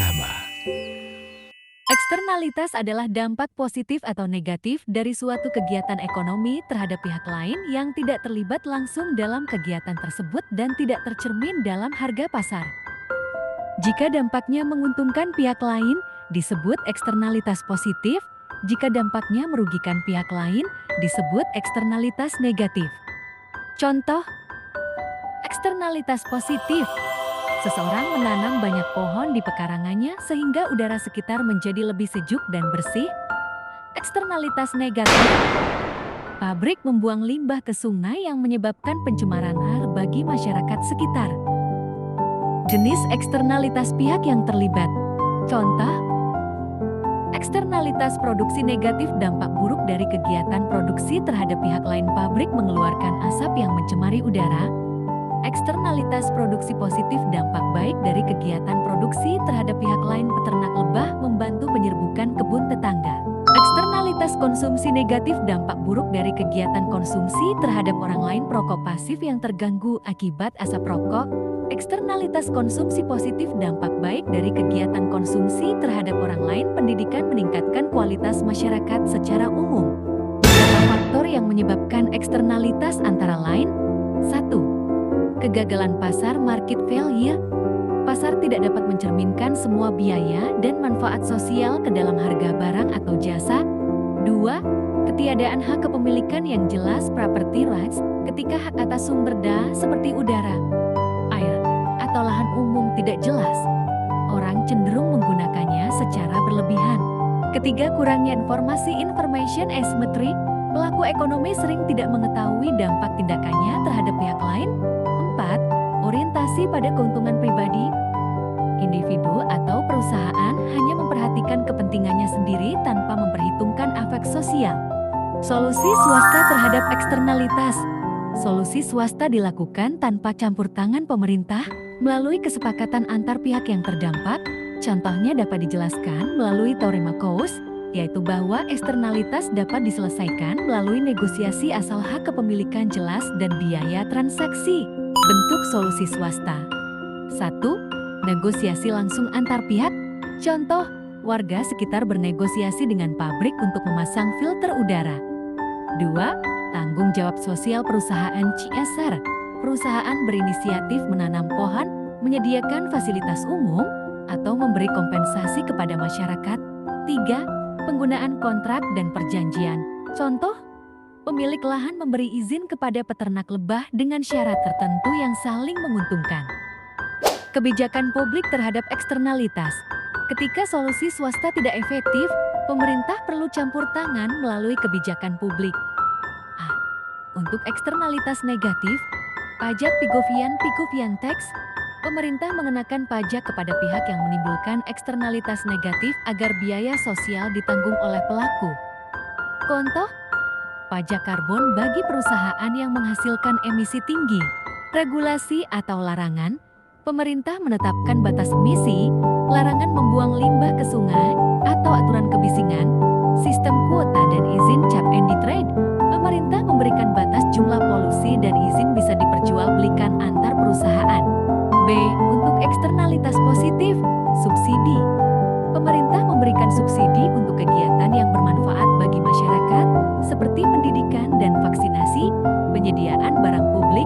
bersama. Eksternalitas adalah dampak positif atau negatif dari suatu kegiatan ekonomi terhadap pihak lain yang tidak terlibat langsung dalam kegiatan tersebut dan tidak tercermin dalam harga pasar. Jika dampaknya menguntungkan pihak lain, disebut eksternalitas positif. Jika dampaknya merugikan pihak lain, disebut eksternalitas negatif. Contoh, eksternalitas positif. Seseorang menanam banyak pohon di pekarangannya sehingga udara sekitar menjadi lebih sejuk dan bersih. Eksternalitas negatif. Pabrik membuang limbah ke sungai yang menyebabkan pencemaran air bagi masyarakat sekitar. Jenis eksternalitas pihak yang terlibat. Contoh, eksternalitas produksi negatif, dampak buruk dari kegiatan produksi terhadap pihak lain. Pabrik mengeluarkan asap yang mencemari udara. Eksternalitas produksi positif, dampak baik dari kegiatan produksi terhadap pihak lain. Peternak lebah membantu menyerbukan kebun tetangga. Eksternalitas konsumsi negatif, dampak buruk dari kegiatan konsumsi terhadap orang lain. Perokok pasif yang terganggu akibat asap rokok. Eksternalitas konsumsi positif, dampak baik dari kegiatan konsumsi terhadap orang lain. Pendidikan meningkatkan kualitas masyarakat secara umum. Beberapa faktor yang menyebabkan eksternalitas antara lain: 1. Kegagalan pasar, market failure. Pasar tidak dapat mencerminkan semua biaya dan manfaat sosial ke dalam harga barang atau jasa. 2. Ketiadaan hak kepemilikan yang jelas, property rights, ketika hak atas sumber daya seperti udara, air, atau lahan umum tidak jelas. Orang cenderung menggunakannya secara berlebihan. Ketiga, kurangnya informasi, information asymmetry. Pelaku ekonomi sering tidak mengetahui dampak tindakannya terhadap pihak lain. 4. Orientasi pada keuntungan pribadi. Individu atau perusahaan hanya memperhatikan kepentingannya sendiri tanpa memperhitungkan efek sosial. Solusi swasta terhadap eksternalitas. Solusi swasta dilakukan tanpa campur tangan pemerintah melalui kesepakatan antar pihak yang terdampak. Contohnya dapat dijelaskan melalui teori Marcuse, yaitu bahwa eksternalitas dapat diselesaikan melalui negosiasi asal hak kepemilikan jelas dan biaya transaksi. Bentuk solusi swasta. 1. Negosiasi langsung antar pihak. Contoh, warga sekitar bernegosiasi dengan pabrik untuk memasang filter udara. 2. Tanggung jawab sosial perusahaan CSR. Perusahaan berinisiatif menanam pohon, menyediakan fasilitas umum, atau memberi kompensasi kepada masyarakat. 3. Penggunaan kontrak dan perjanjian. Contoh, pemilik lahan memberi izin kepada peternak lebah dengan syarat tertentu yang saling menguntungkan. Kebijakan publik terhadap eksternalitas. Ketika solusi swasta tidak efektif, pemerintah perlu campur tangan melalui kebijakan publik. Untuk eksternalitas negatif, pajak Pigovian tax. Pemerintah mengenakan pajak kepada pihak yang menimbulkan eksternalitas negatif agar biaya sosial ditanggung oleh pelaku. Contoh, pajak karbon bagi perusahaan yang menghasilkan emisi tinggi. Regulasi atau larangan. Pemerintah menetapkan batas emisi, larangan membuang limbah ke sungai, atau aturan kebisingan, sistem kuota dan izin cap and trade. Pemerintah memberikan batas jumlah polusi dan izin bisa diperjualbelikan antar perusahaan. B. Untuk eksternalitas positif, subsidi. Pemerintah memberikan subsidi untuk kegiatan yang bermanfaat bagi masyarakat, seperti pendidikan dan vaksinasi, penyediaan barang publik.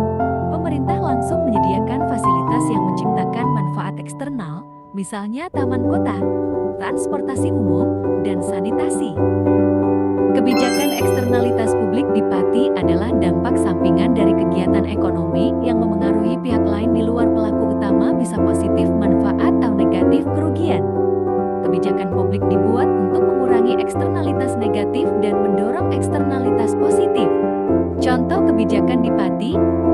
Pemerintah langsung menyediakan fasilitas yang menciptakan manfaat eksternal, misalnya taman kota, transportasi umum, dan sanitasi. Kebijakan eksternalitas publik di Pati adalah dampak sampingan dari kegiatan ekonomi yang memengaruhi pihak lain di luar pelaku utama, bisa positif manfaat atau negatif kerugian. Kebijakan publik dibuat untuk mengurangi eksternalitas negatif dan mendorong eksternalitas positif. Contoh kebijakan di Pati: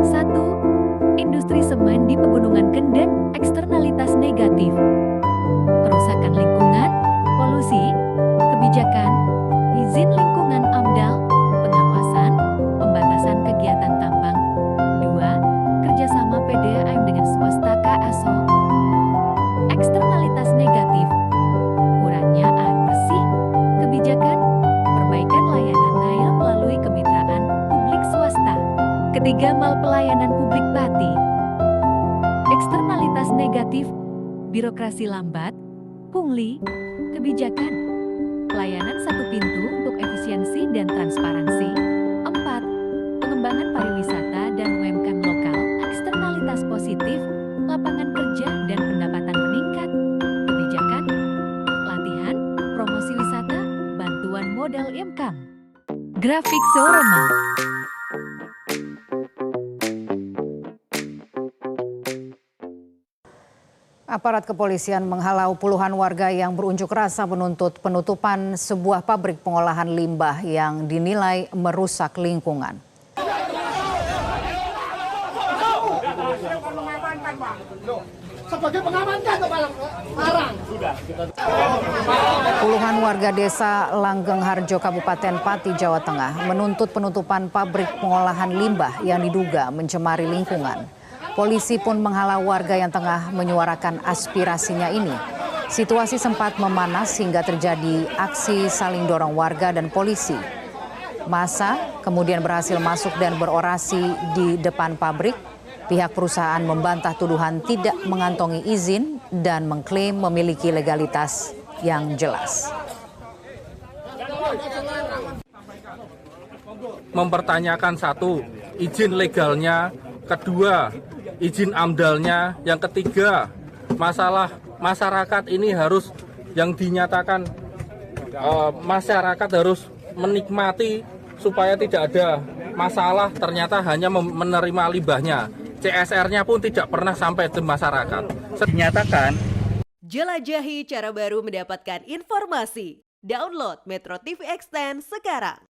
1. Industri semen di Pegunungan Kendeng, eksternalitas negatif. Kerusakan lingkungan, polusi, kebijakan, izin lingkungan AMDAL, pengawasan, pembatasan kegiatan tambang. 2. Kerjasama PDAM dengan swasta KASO. Eksternalitas negatif, kurangnya air bersih. Kebijakan, perbaikan layanan air melalui kemitraan publik swasta. Ketiga, mal pelayanan publik Pati. Eksternalitas negatif, birokrasi lambat, Pungli, kebijakan, pelayanan satu pintu untuk efisiensi dan transparansi. 4. Pengembangan pariwisata dan UMKM lokal, eksternalitas positif, lapangan kerja dan pendapatan meningkat. Kebijakan, latihan, promosi wisata, bantuan modal UMKM. Grafik Soroma. Aparat kepolisian menghalau puluhan warga yang berunjuk rasa menuntut penutupan sebuah pabrik pengolahan limbah yang dinilai merusak lingkungan. Puluhan warga desa Langgeng Harjo, Kabupaten Pati, Jawa Tengah menuntut penutupan pabrik pengolahan limbah yang diduga mencemari lingkungan. Polisi pun menghalau warga yang tengah menyuarakan aspirasinya ini. Situasi sempat memanas hingga terjadi aksi saling dorong warga dan polisi. Massa kemudian berhasil masuk dan berorasi di depan pabrik. Pihak perusahaan membantah tuduhan tidak mengantongi izin dan mengklaim memiliki legalitas yang jelas. Mempertanyakan satu, izin legalnya, kedua, izin amdalnya, yang ketiga, masalah masyarakat ini harus yang dinyatakan masyarakat harus menikmati supaya tidak ada masalah, ternyata hanya menerima limbahnya. CSR-nya pun tidak pernah sampai ke masyarakat. Dinyatakan. Jelajahi cara baru mendapatkan informasi. Download Metro TV Extend sekarang.